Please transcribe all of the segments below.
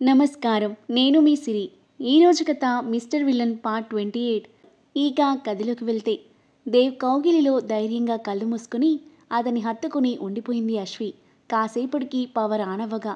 నమస్కారం. నేను మీ సిరి. ఈరోజు కథ మిస్టర్ విలన్ పార్ట్ 28. ఇక కథలోకి వెళ్తే దేవ్ కౌగిలిలో ధైర్యంగా కళ్ళు మూసుకుని అతని హత్తుకుని ఉండిపోయింది అశ్వి. కాసేపటికి పవర్ ఆన్ అవ్వగా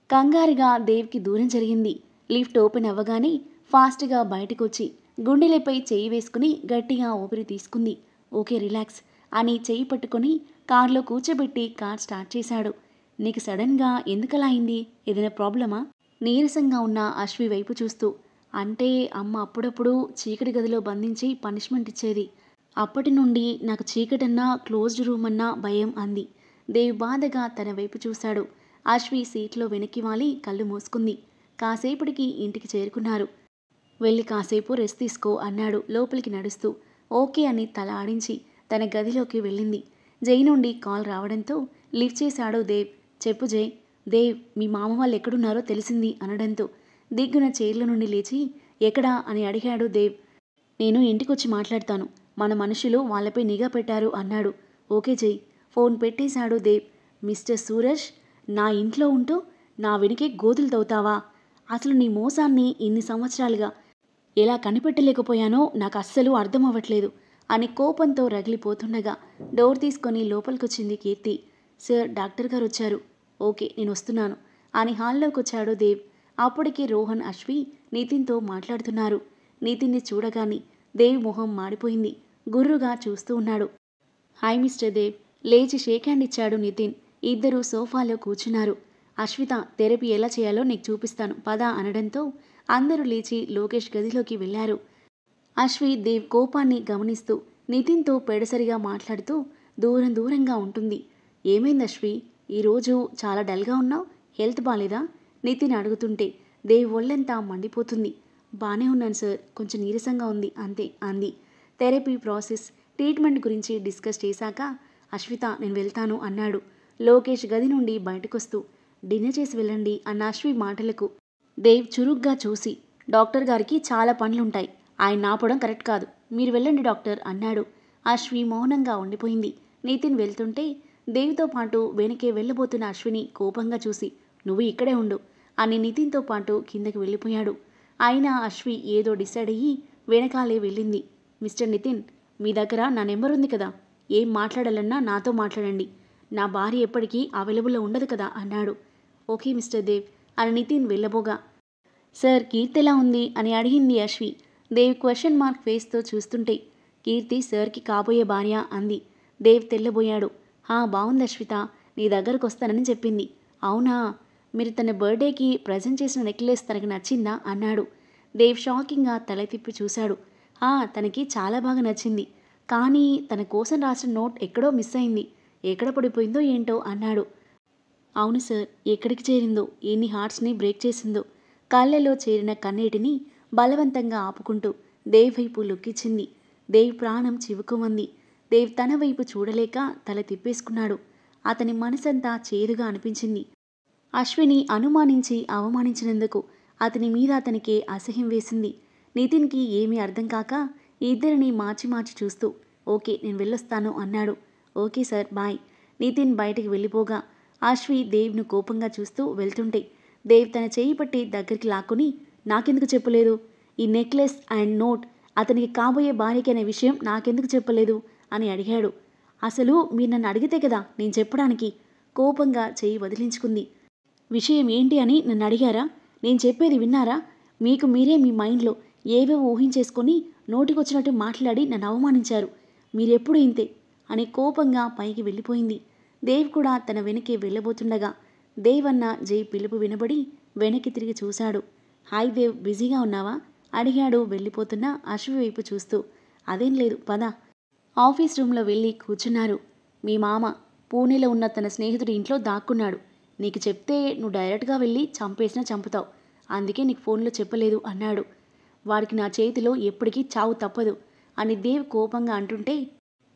కంగారుగా దేవ్కి దూరం జరిగింది. లిఫ్ట్ ఓపెన్ అవ్వగానే ఫాస్ట్గా బయటకొచ్చి గుండెలపై చెయ్యి వేసుకుని గట్టిగా ఊపిరి తీసుకుంది. ఓకే రిలాక్స్ అని చెయ్యి పట్టుకొని కార్లో కూర్చోబెట్టి కార్ స్టార్ట్ చేశాడు. నీకు సడన్గా ఎందుకలా అయింది? ఏదైనా ప్రాబ్లమా? నీరసంగా ఉన్న అశ్వి వైపు చూస్తూ. అంటే అమ్మ అప్పుడప్పుడు చీకటి గదిలో బంధించి పనిష్మెంట్ ఇచ్చేది. అప్పటి నుండి నాకు చీకటన్నా క్లోజ్డ్ రూమ్ అన్నా భయం అంది. దేవ్ బాధగా తన వైపు చూశాడు. అశ్వి సీట్లో వెనక్కి వాలి కళ్ళు మూసుకుంది. కాసేపటికి ఇంటికి చేరుకున్నారు. వెళ్ళి కాసేపు రెస్ట్ తీసుకో అన్నాడు లోపలికి నడుస్తూ. ఓకే అని తల ఆడించి తన గదిలోకి వెళ్ళింది. జై నుండి కాల్ రావడంతో లిఫ్ట్ చేశాడు దేవ్. చెప్పు జై. దేవ్ మీ మామ వాళ్ళు ఎక్కడున్నారో తెలిసింది అనడంతో దిగ్గున చైర్ల నుండి లేచి ఎక్కడా అని అడిగాడు దేవ్. నేను ఇంటికొచ్చి మాట్లాడతాను. మన మనుషులు వాళ్ళపై నిఘా పెట్టారు అన్నాడు. ఓకే జై. ఫోన్ పెట్టేశాడు దేవ్. మిస్టర్ సూరజ్, నా ఇంట్లో ఉంటూ నా వెనుకే గోతులు తవ్వుతావా? అసలు నీ మోసాన్ని ఇన్ని సంవత్సరాలుగా ఎలా కనిపెట్టలేకపోయానో నాకు అస్సలు అర్థం అవ్వట్లేదు అని కోపంతో రగిలిపోతుండగా డోర్ తీసుకొని లోపలికొచ్చింది కీర్తి. సార్ డాక్టర్ గారు వచ్చారు. ఓకే నేను వస్తున్నాను అని హాల్లోకి వచ్చాడు దేవ్. అప్పటికి రోహన్ అశ్వి నితిన్తో మాట్లాడుతున్నారు. నితిన్ని చూడగానే దేవ్ మొహం మాడిపోయింది. గుర్రుగా చూస్తూ ఉన్నాడు. Hi mister Dev. లేచి షేక్ హ్యాండ్ ఇచ్చాడు నితిన్. ఇద్దరూ సోఫాలో కూర్చున్నారు. అశ్విత థెరపీ ఎలా చేయాలో నీకు చూపిస్తాను పద అనడంతో అందరూ లేచి లోకేష్ గదిలోకి వెళ్లారు. అశ్వి దేవ్ కోపాన్ని గమనిస్తూ నితిన్తో పెడసరిగా మాట్లాడుతూ దూరంగా ఉంటుంది. ఏమైంది అశ్వి? ఈరోజు చాలా డల్గా ఉన్నావు. హెల్త్ బాలేదా? నితిన్ అడుగుతుంటే దేవ్ ఒళ్ళంతా మండిపోతుంది. బానే ఉన్నాను సార్, కొంచెం నీరసంగా ఉంది అంతే అంది. థెరపీ ప్రాసెస్, ట్రీట్మెంట్ గురించి డిస్కస్ చేశాక అశ్విత నేను వెళ్తాను అన్నాడు. లోకేష్ గది నుండి బయటకొస్తూ డిన్నర్ చేసి వెళ్ళండి అన్న అశ్వి మాటలకు దేవ్ చురుగ్గా చూసి డాక్టర్ గారికి చాలా పనులుంటాయి, ఆయన నాపడం కరెక్ట్ కాదు, మీరు వెళ్ళండి డాక్టర్ అన్నాడు. అశ్వి మౌనంగా ఉండిపోయింది. నితిన్ వెళ్తుంటే దేవ్తో పాటు వెనకే వెళ్ళబోతున్న అశ్విని కోపంగా చూసి నువ్వు ఇక్కడే ఉండు అని నితిన్తో పాటు కిందకి వెళ్ళిపోయాడు. అయినా అశ్వి ఏదో డిసైడ్ అయ్యి వెనకాలే వెళ్ళింది. మిస్టర్ నితిన్, మీ దగ్గర నా నెంబర్ ఉంది కదా, ఏం మాట్లాడాలన్నా నాతో మాట్లాడండి, నా భార్య ఎప్పటికీ అవైలబుల్లో ఉండదు కదా అన్నాడు. ఓకే మిస్టర్ దేవ్ అని నితిన్ వెళ్ళబోగా సార్ కీర్తి ఎలా ఉంది అని అడిగింది అశ్వి. దేవ్ క్వశ్చన్ మార్క్ ఫేస్తో చూస్తుంటే కీర్తి సార్కి కాబోయే భార్య అంది. దేవ్ తెల్లబోయాడు. బాగుంది అశ్విత, నీ దగ్గరకు వస్తానని చెప్పింది. అవునా? మీరు తన బర్త్డేకి ప్రజెంట్ చేసిన నెక్లెస్ తనకు నచ్చిందా అన్నాడు. దేవ్ షాకింగ్గా తల తిప్పి చూశాడు. తనకి చాలా బాగా నచ్చింది, కానీ తన కోసం రాసిన నోట్ ఎక్కడో మిస్ అయింది, ఎక్కడ పడిపోయిందో ఏంటో అన్నాడు. అవును సార్, ఎక్కడికి చేరిందో, ఎన్ని హార్ట్స్ని బ్రేక్ చేసిందో. కళ్ళలో చేరిన కన్నీటిని బలవంతంగా ఆపుకుంటూ దేవ్ వైపు లుక్కిచ్చింది. దేవ్ ప్రాణం చివుకుమంది. దేవ్ తన వైపు చూడలేక తల తిప్పేసుకున్నాడు. అతని మనసంతా చేదుగా అనిపించింది. అశ్విని అనుమానించి అవమానించినందుకు అతని మీద అతనికే అసహ్యం వేసింది. నితిన్కి ఏమీ అర్థం కాక ఇద్దరిని మార్చి చూస్తూ ఓకే నేను వెళ్ళొస్తాను అన్నాడు. Okay sir bye. నితిన్ బయటికి వెళ్ళిపోగా అశ్వి దేవ్ను కోపంగా చూస్తూ వెళ్తుంటే దేవ్ తన చేయి పట్టి దగ్గరికి లాక్కుని నాకెందుకు చెప్పలేదు? ఈ నెక్లెస్ అండ్ నోట్ అతనికి కాబోయే భార్యకి అనే విషయం నాకెందుకు చెప్పలేదు అని అడిగాడు. అసలు మీరు నన్ను అడిగితే కదా నేను చెప్పడానికి. కోపంగా చేయి వదిలించుకుంది. విషయం ఏంటి అని నన్ను అడిగారా? నేను చెప్పేది విన్నారా? మీకు మీరే మీ మైండ్లో ఏవేవో ఊహించేసుకొని నోటికొచ్చినట్టు మాట్లాడి నన్ను అవమానించారు. మీరెప్పుడు ఇంతే అని కోపంగా పైకి వెళ్ళిపోయింది. దేవ్ కూడా తన వెనకే వెళ్ళబోతుండగా దేవ్ అన్న జై పిలుపు వినబడి వెనక్కి తిరిగి చూశాడు. హాయ్ దేవ్, బిజీగా ఉన్నావా అడిగాడు వెళ్ళిపోతున్న అశ్వి వైపు చూస్తూ. అదేం లేదు పద. ఆఫీస్ రూమ్లో వెళ్ళి కూర్చున్నారు. మీ మామ పూణేలో ఉన్న తన స్నేహితుడి ఇంట్లో దాక్కున్నాడు. నీకు చెప్తే నువ్వు డైరెక్ట్గా వెళ్ళి చంపేసినా చంపుతావు, అందుకే నీకు ఫోన్లో చెప్పలేదు అన్నాడు. వాడికి నా చేతిలో ఎప్పటికీ చావు తప్పదు అని దేవ్ కోపంగా అంటుంటే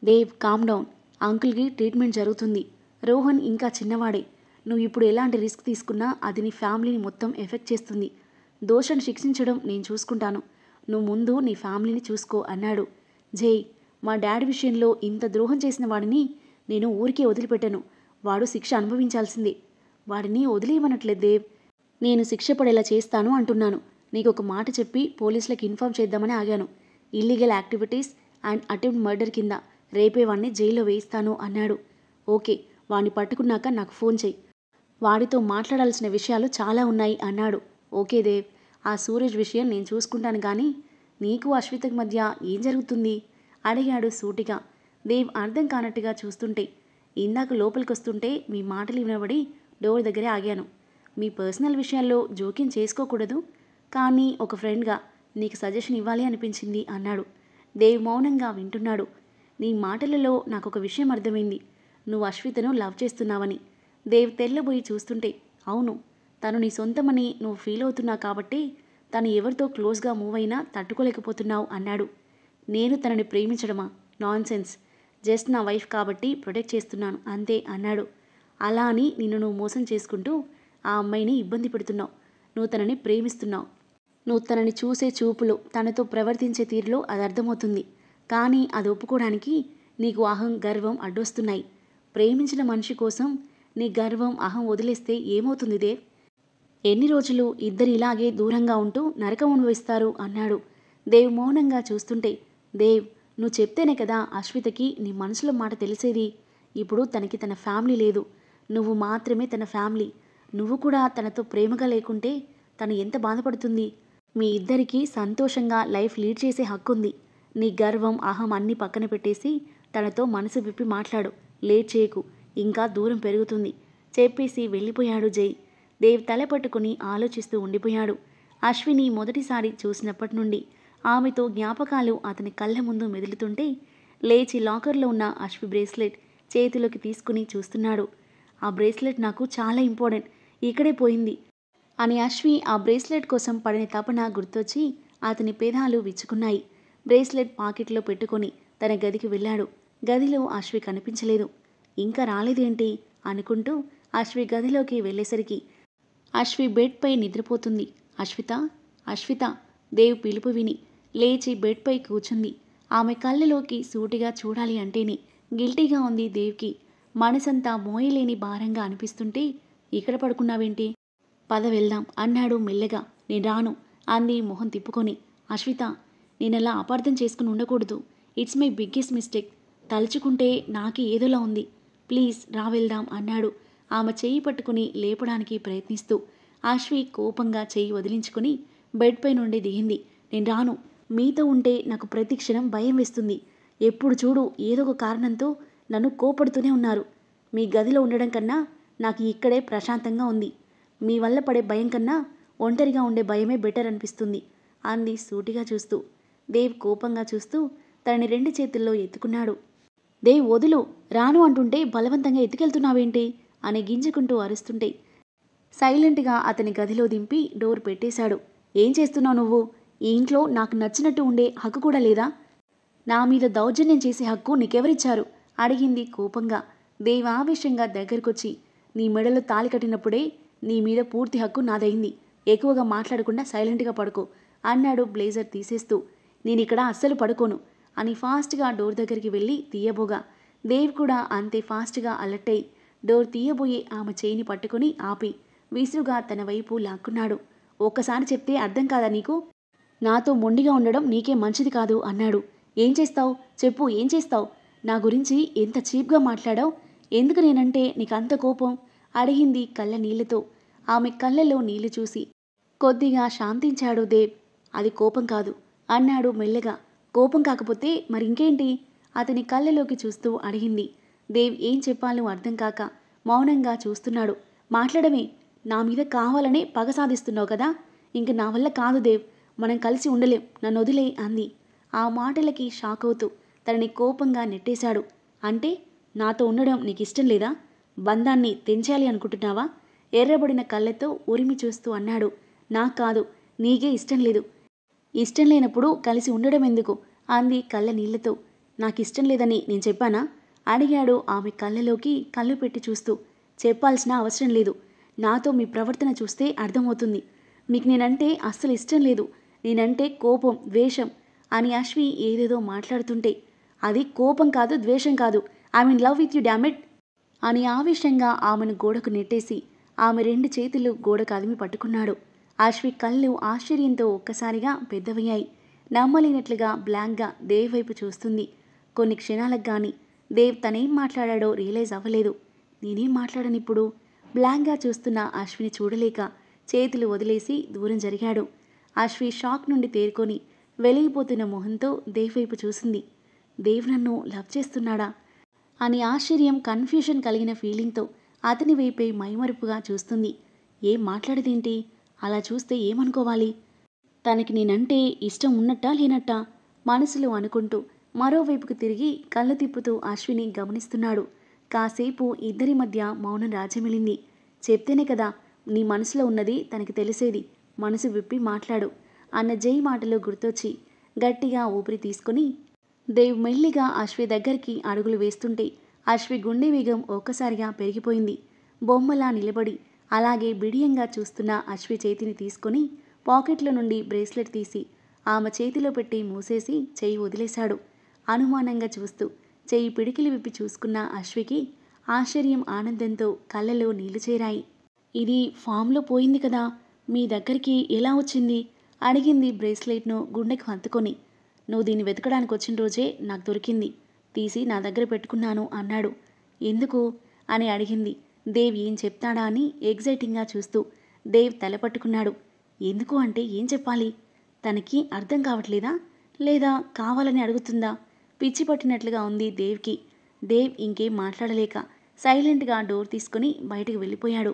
దేవ్ కామ్ డౌన్, అంకుల్కి ట్రీట్మెంట్ జరుగుతుంది. రోహన్ ఇంకా చిన్నవాడే, నువ్వు ఇప్పుడు ఎలాంటి రిస్క్ తీసుకున్నా అది నీ ఫ్యామిలీని మొత్తం ఎఫెక్ట్ చేస్తుంది. దోషాన్ని శిక్షించడం నేను చూసుకుంటాను, నువ్వు ముందు నీ ఫ్యామిలీని చూసుకో అన్నాడు. జై, మా డాడీ విషయంలో ఇంత ద్రోహం చేసిన వాడిని నేను ఊరికే వదిలిపెట్టను, వాడు శిక్ష అనుభవించాల్సిందే. వాడిని వదిలేయమనట్లేదు దేవ్, నేను శిక్ష పడేలా చేస్తాను అంటున్నాను. నీకొక మాట చెప్పి పోలీసులకు ఇన్ఫార్మ్ చేద్దామని ఆగాను. Illegal activities and attempt murder కింద రేపే వాణ్ణి జైల్లో వేయిస్తాను అన్నాడు. ఓకే, వాణ్ణి పట్టుకున్నాక నాకు ఫోన్ చెయ్యి. వాడితో మాట్లాడాల్సిన విషయాలు చాలా ఉన్నాయి అన్నాడు. ఓకే దేవ్, ఆ సూరజ్ విషయం నేను చూసుకుంటాను కానీ నీకు అశ్వితకి మధ్య ఏం జరుగుతుంది అడిగాడు సూటిగా. దేవ్ అర్థం కానట్టుగా చూస్తుంటే, ఇందాక లోపలికొస్తుంటే మీ మాటలు వినబడి డోర్ దగ్గరే ఆగాను. మీ పర్సనల్ విషయాల్లో జోక్యం చేసుకోకూడదు, కానీ ఒక ఫ్రెండ్గా నీకు సజెషన్ ఇవ్వాలి అనిపించింది అన్నాడు. దేవ్ మౌనంగా వింటున్నాడు. నీ మాటలలో నాకొక విషయం అర్థమైంది. నువ్వు అశ్వితను లవ్ చేస్తున్నావని. దేవ్ తెల్లబోయి చూస్తుంటే, అవును, తను నీ సొంతమని నువ్వు ఫీల్ అవుతున్నావు కాబట్టి తను ఎవరితో క్లోజ్గా మూవ్ అయినా తట్టుకోలేకపోతున్నావు అన్నాడు. నేను తనని ప్రేమించడమా? నాన్సెన్స్. జస్ట్ నా వైఫ్ కాబట్టి ప్రొటెక్ట్ చేస్తున్నాను అంతే అన్నాడు. అలా అని నిన్ను నువ్వు మోసం చేసుకుంటూ ఆ అమ్మాయిని ఇబ్బంది పెడుతున్నావు. నువ్వు తనని ప్రేమిస్తున్నావు. నువ్వు తనని చూసే చూపులు, తనతో ప్రవర్తించే తీరులో అది అర్థమవుతుంది. కానీ అది ఒప్పుకోవడానికి నీకు అహం, గర్వం అడ్డొస్తున్నాయి. ప్రేమించిన మనిషి కోసం నీ గర్వం, అహం వదిలేస్తే ఏమవుతుంది దేవ్? ఎన్ని రోజులు ఇద్దరు ఇలాగే దూరంగా ఉంటూ నరకం అనుభవిస్తారు అన్నాడు. దేవ్ మౌనంగా చూస్తుంటే, దేవ్, నువ్వు చెప్తేనే కదా అశ్వితకి నీ మనసులో మాట తెలిసేది. ఇప్పుడు తనకి తన ఫ్యామిలీ లేదు, నువ్వు మాత్రమే తన ఫ్యామిలీ. నువ్వు కూడా తనతో ప్రేమగా లేకుంటే తను ఎంత బాధపడుతుంది? మీ ఇద్దరికీ సంతోషంగా లైఫ్ లీడ్ చేసే హక్కుంది. నీ గర్వం, అహం అన్నీ పక్కన పెట్టేసి తనతో మనసు విప్పి మాట్లాడు. లేట్ చేయకు, ఇంకా దూరం పెరుగుతుంది చెప్పేసి వెళ్ళిపోయాడు జై. దేవ్ తల పట్టుకుని ఆలోచిస్తూ ఉండిపోయాడు. అశ్విని మొదటిసారి చూసినప్పటి నుండి ఆమెతో జ్ఞాపకాలు అతని కళ్ళ ముందు మెదులుతుంటే లేచి లాకర్లో ఉన్న అశ్వి బ్రేస్లెట్ చేతిలోకి తీసుకుని చూస్తున్నాడు. ఆ బ్రేస్లెట్ నాకు చాలా ఇంపార్టెంట్, ఇక్కడే పోయింది అని అశ్వి ఆ బ్రేస్లెట్ కోసం పడిన తపన గుర్తొచ్చి అతని పేదాలు విచ్చుకున్నాయి. బ్రేస్లెట్ పాకెట్లో పెట్టుకొని తన గదికి వెళ్ళాడు. గదిలో అశ్వి కనిపించలేదు. ఇంకా రాలేదేంటి అనుకుంటూ అశ్వి గదిలోకి వెళ్ళేసరికి అశ్వి బెడ్పై నిద్రపోతుంది. అశ్విత, అశ్విత, దేవ్ పిలుపు విని లేచి బెడ్పై కూర్చుంది. ఆమె కళ్ళలోకి సూటిగా చూడాలి అంటేనే గిల్టీగా ఉంది దేవ్కి. మనసంతా మోయలేని భారంగా అనిపిస్తుంటే, ఇక్కడ పడుకున్నావేంటి? పద వెళ్దాం అన్నాడు మెల్లగా. నేను రాను అంది మొహం తిప్పుకొని. అశ్విత, నేనలా అపార్థం చేసుకుని ఉండకూడదు. It's my biggest mistake. తలుచుకుంటే నాకే ఏదోలా ఉంది. ప్లీజ్ రా వెళ్దాం అన్నాడు ఆమె చెయ్యి పట్టుకుని లేపడానికి ప్రయత్నిస్తూ. అశ్వి కోపంగా చెయ్యి వదిలించుకుని బెడ్పై నుండి దిగింది. నేను రాను. మీతో ఉంటే నాకు ప్రతి క్షణం భయం వేస్తుంది. ఎప్పుడు చూడు ఏదో ఒక కారణంతో నన్ను కోపడుతూనే ఉన్నారు. మీ గదిలో ఉండడం కన్నా నాకు ఇక్కడే ప్రశాంతంగా ఉంది. మీ వల్ల పడే భయం కన్నా ఒంటరిగా ఉండే భయమే బెటర్ అనిపిస్తుంది అంది సూటిగా చూస్తూ. దేవ్ కోపంగా చూస్తూ తనని 2 చేతుల్లో ఎత్తుకున్నాడు. దేవ్ వదులు, రాను అంటుంటే బలవంతంగా ఎత్తుకెళ్తున్నావేంటి అని గింజుకుంటూ అరుస్తుంటే సైలెంట్గా అతని గదిలో దింపి డోర్ పెట్టేశాడు. ఏం చేస్తున్నావు నువ్వు? ఈ ఇంట్లో నాకు నచ్చినట్టు ఉండే హక్కు కూడా లేదా? నా మీద దౌర్జన్యం చేసే హక్కు నీకెవరిచ్చారు అడిగింది కోపంగా. దేవ్ ఆవేశంగా దగ్గరకొచ్చి, నీ మెడలో తాళి కట్టినప్పుడే నీ మీద పూర్తి హక్కు నాదైంది. ఎక్కువగా మాట్లాడకుండా సైలెంట్గా పడుకో అన్నాడు బ్లేజర్ తీసేస్తూ. నేనిక్కడ అస్సలు పడుకోను అని ఫాస్ట్గా డోర్ దగ్గరికి వెళ్ళి తీయబోగా దేవ్ కూడా అంతే ఫాస్ట్గా అలర్ట్ అయి డోర్ తీయబోయే ఆమె చేయిని పట్టుకుని ఆపి విసురుగా తన వైపు లాక్కున్నాడు. ఒక్కసారి చెప్తే అర్థం కాదా నీకు? నాతో మొండిగా ఉండడం నీకే మంచిది కాదు అన్నాడు. ఏం చేస్తావు చెప్పు, ఏం చేస్తావు? నా గురించి ఎంత చీప్గా మాట్లాడావు? ఎందుకు నేనంటే నీకంత కోపం అడిగింది కళ్ళ నీళ్లతో. ఆమె కళ్ళలో నీళ్లు చూసి కొద్దిగా శాంతించాడు దేవ్. అది కోపం కాదు అన్నాడు మెల్లగా. కోపం కాకపోతే మరింకేంటి అతని కళ్ళలోకి చూస్తూ అడిగింది. దేవ్ ఏం చెప్పాలో అర్థం కాక మౌనంగా చూస్తున్నాడు. మాట్లాడమే, నా మీద కావాలనే పగ సాధిస్తున్నావు కదా. ఇంక నా వల్ల కాదు దేవ్, మనం కలిసి ఉండలేం, నన్ను వదిలే అంది. ఆ మాటలకి షాక్ అవుతూ తనని కోపంగా నెట్టేశాడు. అంటే నాతో ఉండడం నీకు ఇష్టం లేదా? బంధాన్ని తెంచాలి అనుకుంటున్నావా? ఎర్రబడిన కళ్ళతో ఉరిమి చూస్తూ అన్నాడు. నాకు కాదు, నీకే ఇష్టం లేదు. ఇష్టం లేనప్పుడు కలిసి ఉండడం ఎందుకు అంది కళ్ళ నీళ్లతో. నాకిష్టం లేదని నేను చెప్పానా అడిగాడు ఆమె కళ్ళలోకి కళ్ళు పెట్టి చూస్తూ. చెప్పాల్సిన అవసరం లేదు. నాతో మీ ప్రవర్తన చూస్తే అర్థమవుతుంది. మీకు నేనంటే అస్సలు ఇష్టం లేదు. నేనంటే కోపం, ద్వేషం అని అశ్వి ఏదేదో మాట్లాడుతుంటే, అది కోపం కాదు, ద్వేషం కాదు, I mean love with you damn it అని ఆవేశంగా ఆమెను గోడకు నెట్టేసి ఆమె 2 చేతులు గోడ కదిమి పట్టుకున్నాడు. అశ్వి కళ్ళు ఆశ్చర్యంతో ఒక్కసారిగా పెద్దవయ్యాయి. నమ్మలేనట్లుగా బ్లాంక్గా దేవ్ వైపు చూస్తుంది. కొన్ని క్షణాలకు గాని దేవ్ తనేం మాట్లాడాడో రియలైజ్ అవ్వలేదు. నేనేం మాట్లాడనిప్పుడు? బ్లాంక్గా చూస్తున్న అశ్విని చూడలేక చేతులు వదిలేసి దూరం జరిగాడు. అశ్వి షాక్ నుండి తేరుకొని వెలిగిపోతున్న మొహంతో దేవ్ వైపు చూసింది. దేవ్ నన్ను లవ్ చేస్తున్నాడా అని ఆశ్చర్యం, కన్ఫ్యూజన్ కలిగిన ఫీలింగ్తో అతని వైపే మైమరుపుగా చూస్తుంది. ఏం మాట్లాడదేంటి? అలా చూస్తే ఏమనుకోవాలి? తనకి నేనంటే ఇష్టం ఉన్నట్టా లేనట్టా మనసులో అనుకుంటూ మరోవైపుకు తిరిగి కళ్ళు తిప్పుతూ అశ్విని గమనిస్తున్నాడు. కాసేపు ఇద్దరి మధ్య మౌనం రాజ్యమిలింది. చెప్తేనే కదా నీ మనసులో ఉన్నది తనకి తెలిసేది, మనసు విప్పి మాట్లాడు అన్న జై మాటలు గుర్తొచ్చి గట్టిగా ఊపిరి తీసుకొని దేవ్ మెల్లిగా అశ్వి దగ్గరికి అడుగులు వేస్తుంటే అశ్వి గుండె వేగం ఒక్కసారిగా పెరిగిపోయింది. బొమ్మలా నిలబడి అలాగే బిడియంగా చూస్తున్న అశ్వి చేతిని తీసుకొని పాకెట్లో నుండి బ్రేస్లెట్ తీసి ఆమె చేతిలో పెట్టి మూసేసి చెయ్యి వదిలేశాడు. అనుమానంగా చూస్తూ చెయ్యి పిడికిలి విప్పి చూసుకున్న అశ్వికి ఆశ్చర్యం, ఆనందంతో కళ్ళలో నీళ్లు చేరాయి. ఇది ఫామ్లో పోయింది కదా, మీ దగ్గరికి ఎలా వచ్చింది అడిగింది బ్రేస్లెట్ను గుండెకు హత్తుకొని. నువ్వు దీన్ని వెతకడానికి వచ్చిన రోజే నాకు దొరికింది, తీసి నా దగ్గర పెట్టుకున్నాను అన్నాడు. ఎందుకు అని అడిగింది. దేవ్ ఏం చెప్తాడా అని ఎగ్జైటింగ్గా చూస్తూ దేవ్ తల పట్టుకున్నాడు. ఎందుకు అంటే ఏం చెప్పాలి? తనకి అర్థం కావట్లేదా, లేదా కావాలని అడుగుతుందా? పిచ్చి పట్టినట్లుగా ఉంది దేవ్కి. దేవ్ ఇంకేం మాట్లాడలేక సైలెంట్గా డోర్ తీసుకుని బయటకు వెళ్ళిపోయాడు.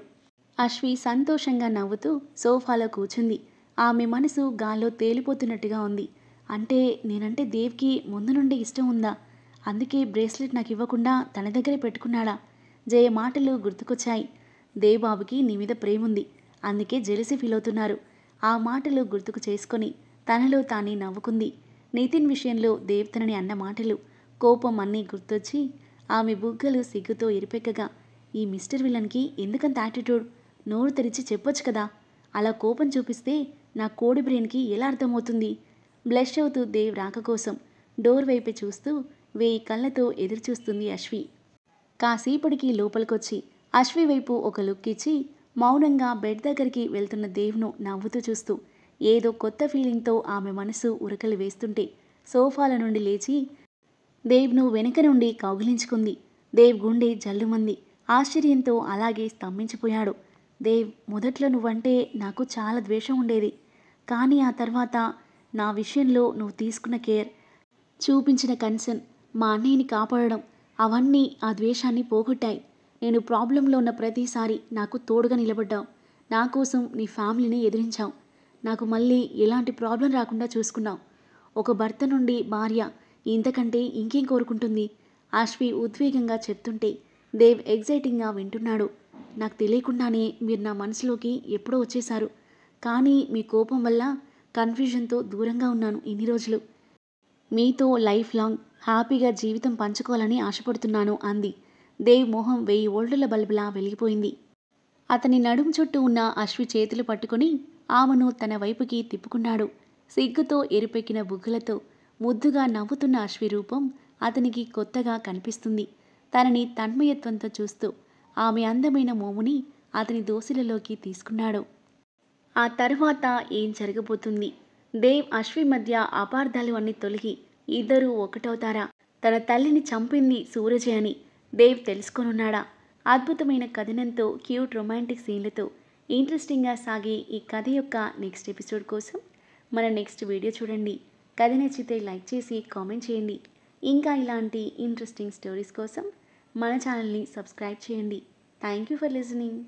అశ్వి సంతోషంగా నవ్వుతూ సోఫాలో కూర్చుంది. ఆమె మనసు గాల్లో తేలిపోతున్నట్టుగా ఉంది. అంటే నేనంటే దేవ్కి ముందు నుండి ఇష్టం ఉందా? అందుకే బ్రేస్లెట్ నాకు ఇవ్వకుండా తన దగ్గరే పెట్టుకున్నాడా? జయ మాటలు గుర్తుకొచ్చాయి. దేవ్ బాబుకి నీ మీద ప్రేముంది, అందుకే జెలసీ ఫీల్ అవుతున్నారు. ఆ మాటలు గుర్తుకు చేసుకొని తనలో తానే నవ్వుకుంది. నితిన్ విషయంలో దేవ్ తనని అన్న మాటలు, కోపం అన్నీ గుర్తొచ్చి ఆమె బుగ్గలు సిగ్గుతో ఎరిపెక్కగా ఈ మిస్టర్ విలన్కి ఎందుకంత యాటిట్యూడ్? నోరు తెరిచి చెప్పొచ్చు కదా. అలా కోపం చూపిస్తే నా కోడి బ్రెయిన్కి ఎలా అర్థమవుతుంది? బ్లష్ అవుతూ దేవ్ రాక కోసం డోర్ వైపు చూస్తూ 1000 కళ్ళతో ఎదురుచూస్తుంది అశ్వి. కాసేపటికి లోపలికొచ్చి అశ్వి వైపు ఒక లుక్ ఇచ్చి మౌనంగా బెడ్ దగ్గరికి వెళ్తున్న దేవ్ను నవ్వుతూ చూస్తూ ఏదో కొత్త ఫీలింగ్తో ఆమె మనసు ఉరకలు వేస్తుంటే సోఫాల నుండి లేచి దేవ్ను వెనుక నుండి కౌగిలించుకుంది. దేవ్ గుండె జల్లుమంది. ఆశ్చర్యంతో అలాగే స్తంభించిపోయాడు. దేవ్, మొదట్లో నువ్వంటే నాకు చాలా ద్వేషం ఉండేది, కానీ ఆ తర్వాత నా విషయంలో నువ్వు తీసుకున్న కేర్, చూపించిన కన్సర్న్, మా అన్నయ్యని కాపాడడం, అవన్నీ ఆ ద్వేషాన్ని పోగొట్టాయి. నేను ప్రాబ్లంలో ఉన్న ప్రతిసారి నాకు తోడుగా నిలబడ్డావు. నా కోసం నీ ఫ్యామిలీని ఎదిరించావు. నాకు మళ్ళీ ఎలాంటి ప్రాబ్లం రాకుండా చూసుకున్నావు. ఒక భర్త నుండి భార్య ఇంతకంటే ఇంకేం కోరుకుంటుంది? అశ్వి ఉద్వేగంగా చెప్తుంటే దేవ్ ఎగ్జైటింగ్గా వింటున్నాడు. నాకు తెలియకుండానే మీరు నా మనసులోకి ఎప్పుడో వచ్చేశారు, కానీ మీ కోపం వల్ల కన్ఫ్యూజన్తో దూరంగా ఉన్నాను ఇన్ని రోజులు. మీతో లైఫ్ లాంగ్ హ్యాపీగా జీవితం పంచుకోవాలని ఆశపడుతున్నాను అంది. దేవ్ మొహం 1000 వోల్టుల బల్బులా వెలిగిపోయింది. అతని నడుం చుట్టూ ఉన్న అశ్వి చేతులు పట్టుకుని ఆమెను తన వైపుకి తిప్పుకున్నాడు. సిగ్గుతో ఎరుపెక్కిన బుగ్గలతో ముద్దుగా నవ్వుతున్న అశ్వి రూపం అతనికి కొత్తగా కనిపిస్తుంది. తనని తన్మయత్వంతో చూస్తూ ఆమె అందమైన మోముని అతని దోసిలలోకి తీసుకున్నాడు. ఆ తర్వాత ఏం జరగబోతుంది? దేవ్ అశ్వి మధ్య అపార్థాలు అన్నీ తొలగి ఇద్దరూ ఒకటవుతారా? తన తల్లిని చంపింది సూరజే అని దేవ్ తెలుసుకొనున్నాడా? అద్భుతమైన కథనంతో క్యూట్ రొమాంటిక్ సీన్లతో ఇంట్రెస్టింగ్గా సాగే ఈ కథ యొక్క నెక్స్ట్ ఎపిసోడ్ కోసం మన నెక్స్ట్ వీడియో చూడండి. కథ నచ్చితే లైక్ చేసి కామెంట్ చేయండి. ఇంకా ఇలాంటి ఇంట్రెస్టింగ్ స్టోరీస్ కోసం మన ఛానల్ని సబ్స్క్రైబ్ చేయండి. Thank you for listening.